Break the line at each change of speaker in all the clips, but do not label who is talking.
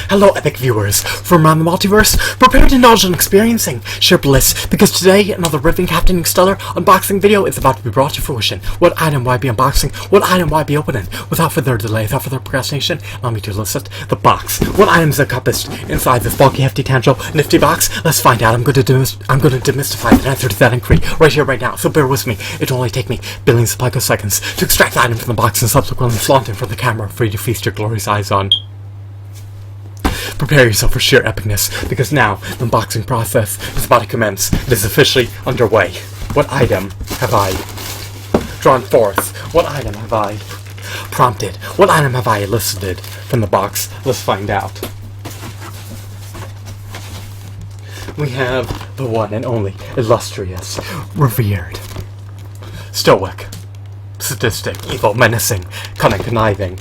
Hello, epic viewers from around the multiverse. Prepare to indulge in experiencing sheer bliss, because today another riveting Captain Stellar unboxing video is about to be brought to fruition. What item will I be unboxing? What item will I be opening? Without further delay, without further procrastination, allow me to elicit the box. What items are encompassed inside this bulky, hefty, tangible, nifty box? Let's find out. I'm going to demystify the answer to that inquiry right here, right now. So bear with me. It'll only take me billions of picoseconds to extract the item from the box and subsequently flaunt it from the camera for you to feast your glorious eyes on. Prepare yourself for sheer epicness, because now the unboxing process is about to commence. It is officially underway. What item have I drawn forth? What item have I prompted? What item have I elicited from the box? Let's find out. We have the one and only illustrious, revered, stoic, sadistic, evil, menacing, cunning, conniving,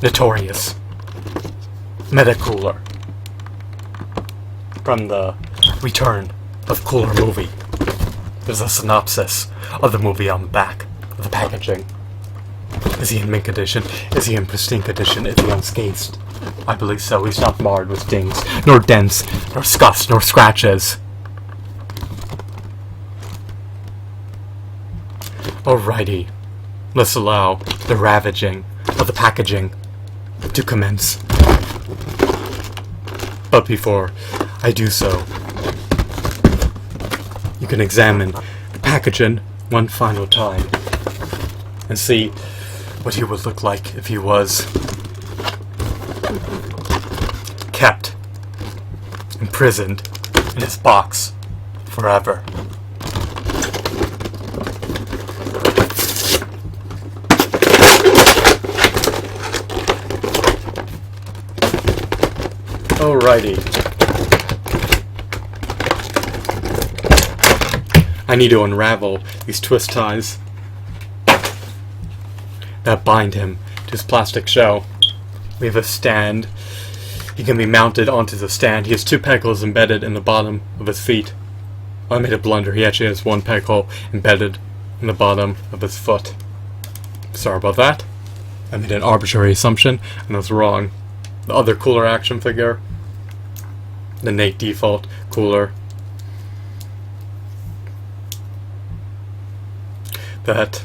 notorious Meta Cooler from the Return of Cooler movie. There's a synopsis of the movie on the back of the packaging. Is he in mint condition? Is he in pristine condition? Is he unscathed? I believe so. He's not marred with dings, nor dents, nor scuffs, nor scratches. Alrighty, let's allow the ravaging of the packaging to commence. But before I do so, you can examine the packaging one final time and see what he would look like if he was kept imprisoned in his box forever. Alrighty. I need to unravel these twist ties that bind him to his plastic shell. We have a stand. He can be mounted onto the stand. He has two peg holes embedded in the bottom of his feet. Oh, I made a blunder. He actually has one peg hole embedded in the bottom of his foot. Sorry about that. I made an arbitrary assumption, and I was wrong. The other Cooler action figure, the Nate default Cooler, that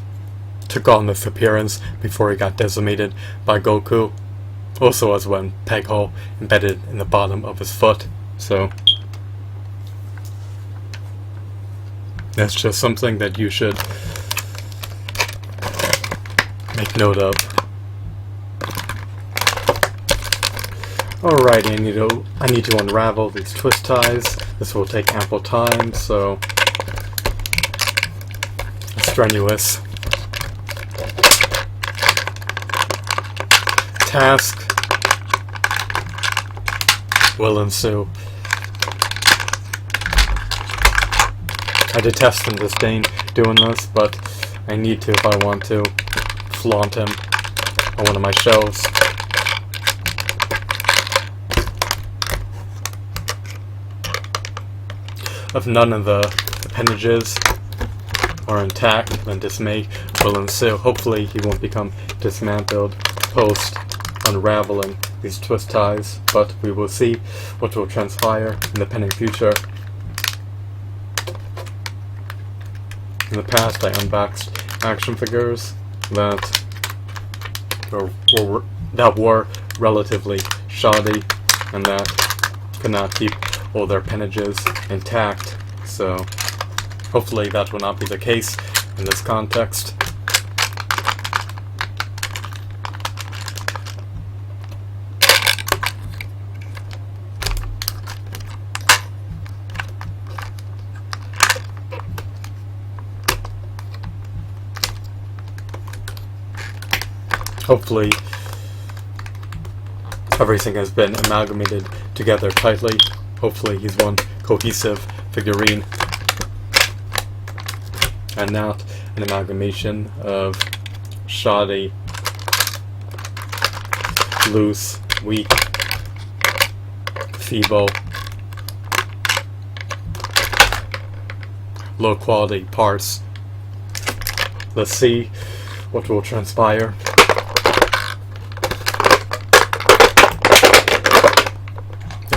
took on this appearance before he got decimated by Goku, also has one peg hole embedded in the bottom of his foot. So that's just something that you should make note of. Alright, I need to unravel these twist ties. This will take ample time, so a strenuous task will ensue. I detest and disdain doing this, but I need to if I want to flaunt him on one of my shows. If none of the appendages are intact, then dismay will ensue. Hopefully he won't become dismantled post unraveling these twist ties, but we will see what will transpire in the pending future. In the past I unboxed action figures that were relatively shoddy and that could not keep all their appendages intact, so hopefully that will not be the case in this context. Hopefully everything has been amalgamated together tightly. Hopefully he's one cohesive figurine and not an amalgamation of shoddy, loose, weak, feeble, low quality parts. Let's see what will transpire.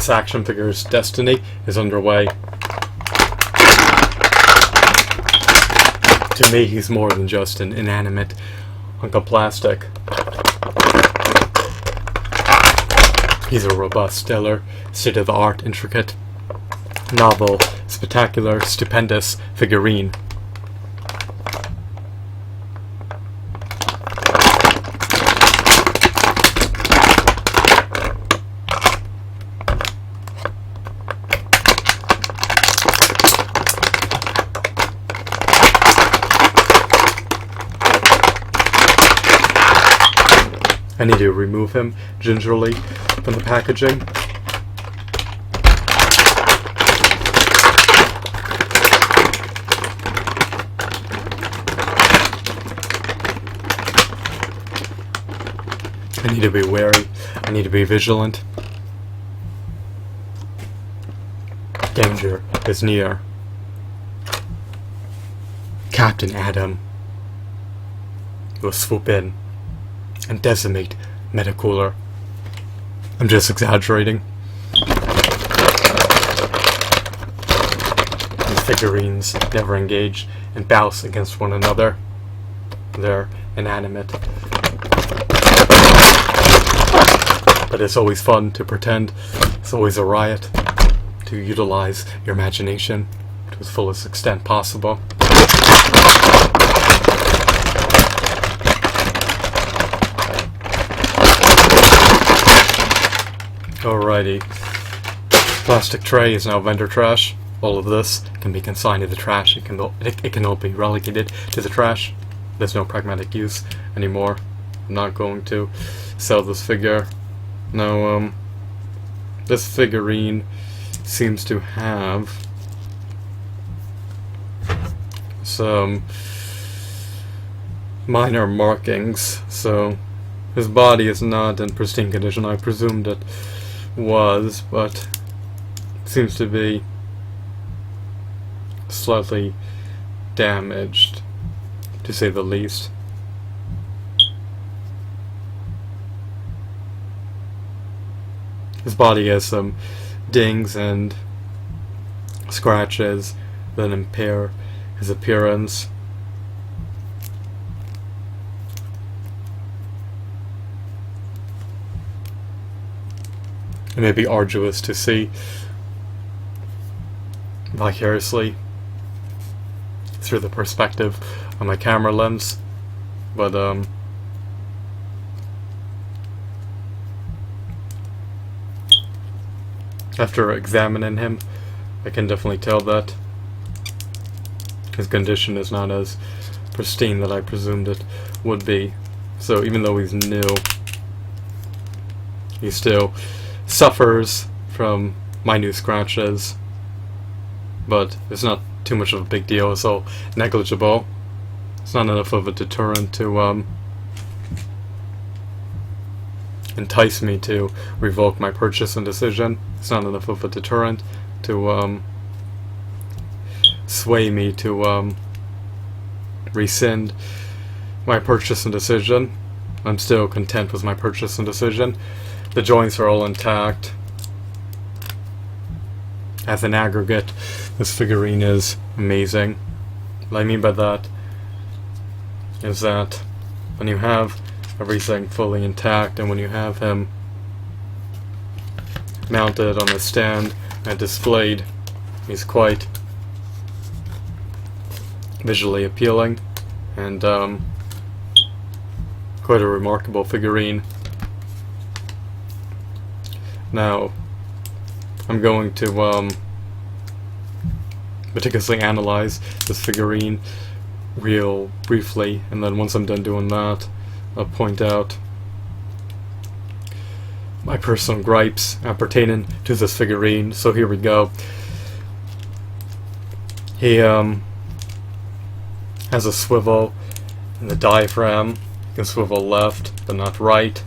This action figure's destiny is underway. To me, he's more than just an inanimate hunk of plastic. He's a robust, stellar, state-of-the-art, intricate, novel, spectacular, stupendous figurine. I need to remove him gingerly from the packaging. I need to be wary. I need to be vigilant. Danger is near. Captain Adam will swoop in and decimate Metacooler. I'm just exaggerating. These figurines never engage and bounce against one another. They're inanimate. But it's always fun to pretend. It's always a riot to utilize your imagination to its fullest extent possible. Alrighty. Plastic tray is now vendor trash. All of this can be consigned to the trash. It can all be relegated to the trash. There's no pragmatic use anymore. I'm not going to sell this figure. Now, this figurine seems to have some minor markings, so his body is not in pristine condition. I presumed it was, but it seems to be slightly damaged, to say the least. His body has some dings and scratches that impair his appearance. It may be arduous to see vicariously through the perspective of my camera lens, but after examining him, I can definitely tell that his condition is not as pristine that I presumed it would be. So even though he's new, he still suffers from minute scratches, but it's not too much of a big deal. It's all negligible. It's not enough of a deterrent to entice me to revoke my purchase and decision. It's not enough of a deterrent to sway me to rescind my purchase and decision. I'm still content with my purchase and decision. The joints are all intact. As an aggregate, this figurine is amazing. What I mean by that is that when you have everything fully intact, and when you have him mounted on a stand and displayed, he's quite visually appealing and quite a remarkable figurine. Now, I'm going to meticulously analyze this figurine real briefly, and then once I'm done doing that, I'll point out my personal gripes pertaining to this figurine. So here we go. He has a swivel in the diaphragm. You can swivel left, but not right.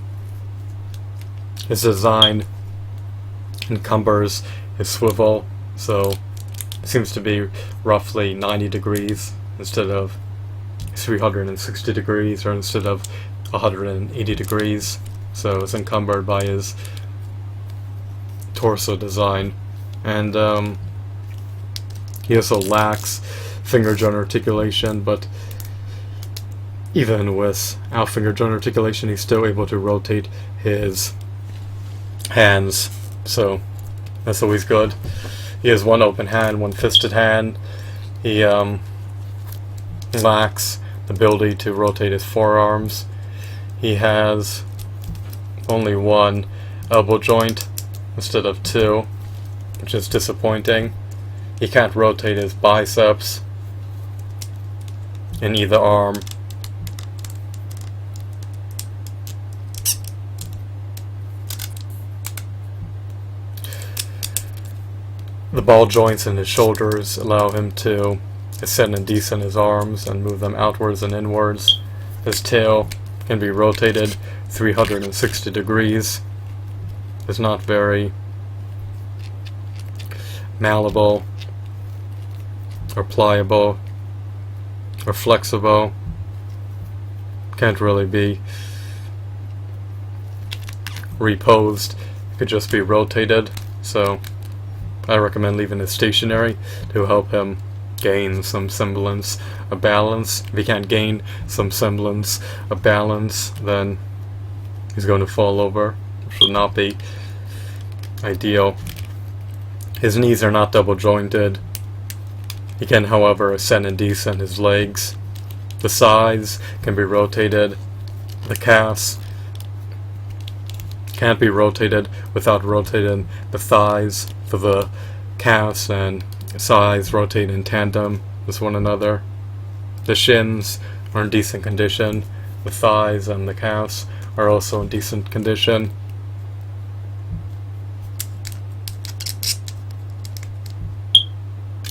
His design encumbers his swivel, so it seems to be roughly 90 degrees instead of 360 degrees, or instead of 180 degrees. So it's encumbered by his
torso design, and he also lacks finger joint articulation, but even without finger joint articulation, he's still able to rotate his hands, so that's always good. He has one open hand, one fisted hand. He lacks the ability to rotate his forearms. He has only one elbow joint instead of two, which is disappointing. He can't rotate his biceps in either arm. The ball joints in his shoulders allow him to ascend and descend his arms and move them outwards and inwards. His tail can be rotated 360 degrees. It's not very malleable or pliable or flexible. Can't really be reposed. It could just be rotated, so I recommend leaving it stationary to help him gain some semblance of balance. If he can't gain some semblance of balance, then he's going to fall over, which will not be ideal. His knees are not double jointed. He can, however, ascend and descend his legs. The sides can be rotated. The calves can't be rotated without rotating the thighs, for the calves and sides rotate in tandem with one another. The shins are in decent condition. The thighs and the calves are also in decent condition.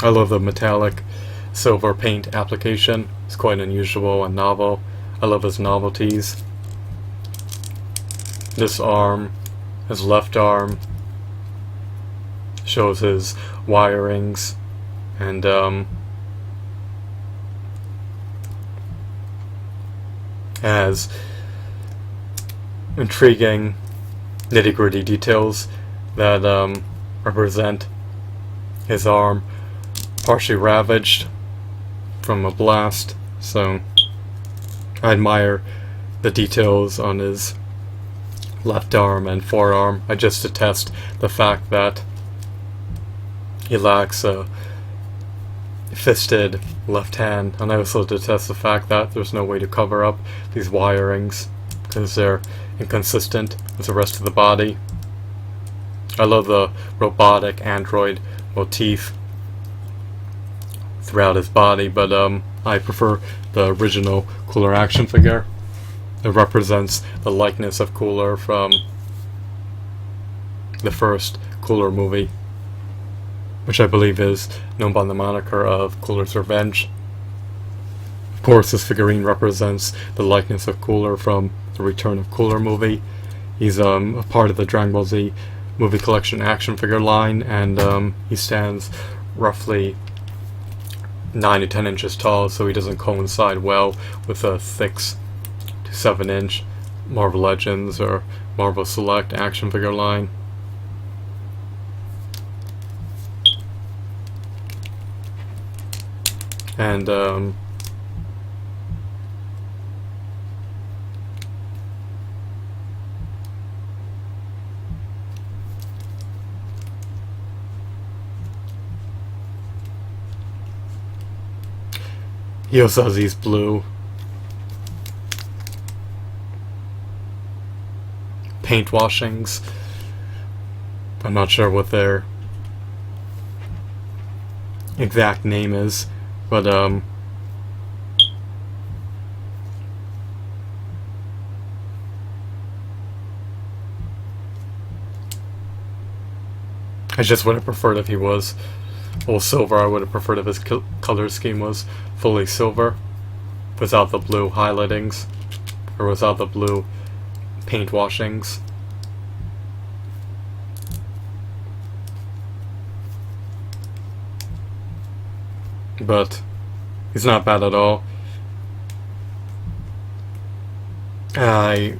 I love the metallic silver paint application. It's quite unusual and novel. I love his novelties. This arm, his left arm, shows his wirings and has intriguing nitty-gritty details that represent his arm partially ravaged from a blast, so I admire the details on his left arm and forearm. I just detest the fact that he lacks a fisted left hand, and I also detest the fact that there's no way to cover up these wirings because they're inconsistent with the rest of the body. I love the robotic android motif throughout his body, but I prefer the original Cooler action figure. It represents the likeness of Cooler from the first Cooler movie, which I believe is known by the moniker of Cooler's Revenge. Of course, this figurine represents the likeness of Cooler from the Return of Cooler movie. He's a part of the Dragon Ball Z movie collection action figure line, and he stands roughly 9 to 10 inches tall, so he doesn't coincide well with a 6 to 7 inch Marvel Legends or Marvel Select action figure line. And he also has these blue paint washings. I'm not sure what their exact name is, but I just would have preferred if he was all silver. I would have preferred if his color scheme was fully silver, without the blue highlightings, or without the blue paint washings. But he's not bad at all. I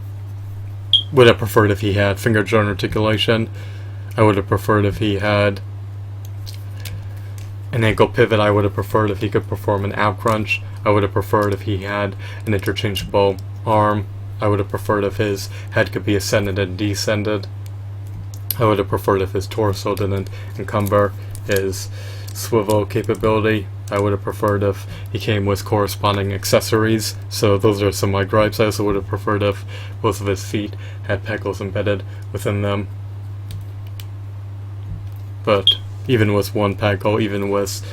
would have preferred if he had finger joint articulation. I would have preferred if he had an ankle pivot. I would have preferred if he could perform an ab crunch. I would have preferred if he had an interchangeable arm. I would have preferred if his head could be ascended and descended. I would have preferred if his torso didn't encumber his swivel capability. I would have preferred if he came with corresponding accessories. So those are some of my gripes. I also would have preferred if both of his feet had pegals embedded within them. But even with one peggle, even with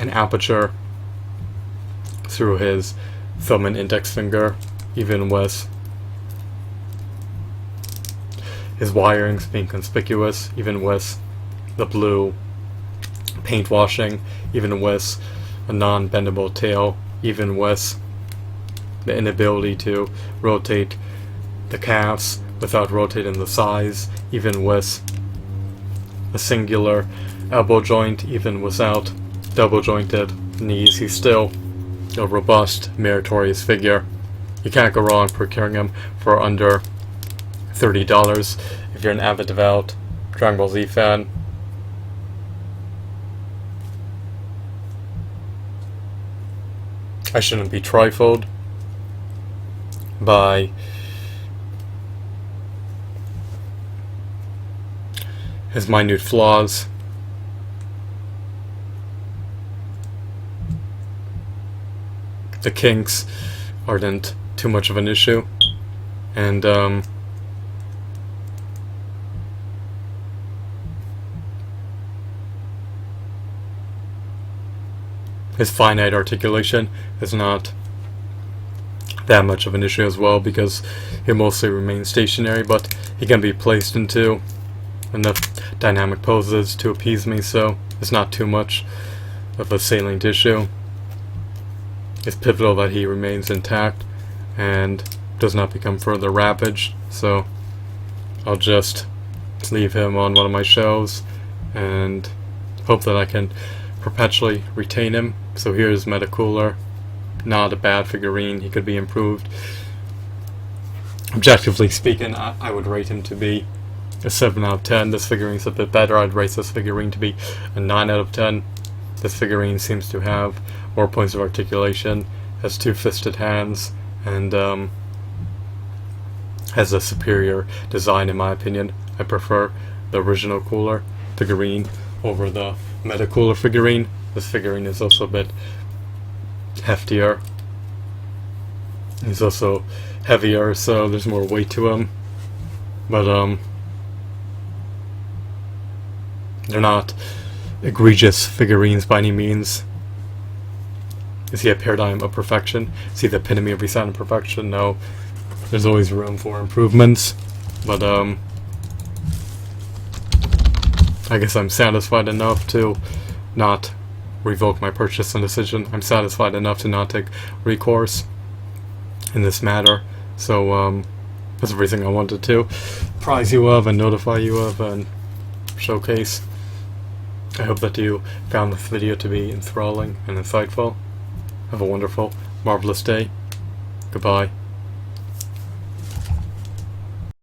an aperture through his thumb and index finger, even with his wirings being conspicuous, even with the blue paint washing, even with a non-bendable tail, even with the inability to rotate the calves without rotating the thighs, even with a singular elbow joint, even without double jointed knees, he's still a robust, meritorious figure. You can't go wrong procuring him for under $30 if you're an avid devout Dragon Ball Z fan. I shouldn't be trifled by his minute flaws. The kinks aren't too much of an issue, and his finite articulation is not that much of an issue as well, because he mostly remains stationary, but he can be placed into enough dynamic poses to appease me, so it's not too much of a salient issue. It's pivotal that he remains intact and does not become further ravaged, so I'll just leave him on one of my shelves and hope that I can perpetually retain him. So here's Metacooler. Not a bad figurine, he could be improved. Objectively speaking, I would rate him to be a 7 out of 10. This figurine's a bit better. I'd rate this figurine to be a 9 out of 10. This figurine seems to have more points of articulation, has two-fisted hands, and has a superior design in my opinion. I prefer the original Cooler figurine over the Metacooler figurine. This figurine is also a bit heftier. He's also heavier, so there's more weight to him. But they're not egregious figurines by any means. Is he a paradigm of perfection? Is he the epitome of resounding perfection? No. There's always room for improvements. But I guess I'm satisfied enough to not revoke my purchase and decision. I'm satisfied enough to not take recourse in this matter. So that's everything I wanted to apprise you of and notify you of and showcase. I hope that you found this video to be enthralling and insightful. Have a wonderful, marvelous day. Goodbye.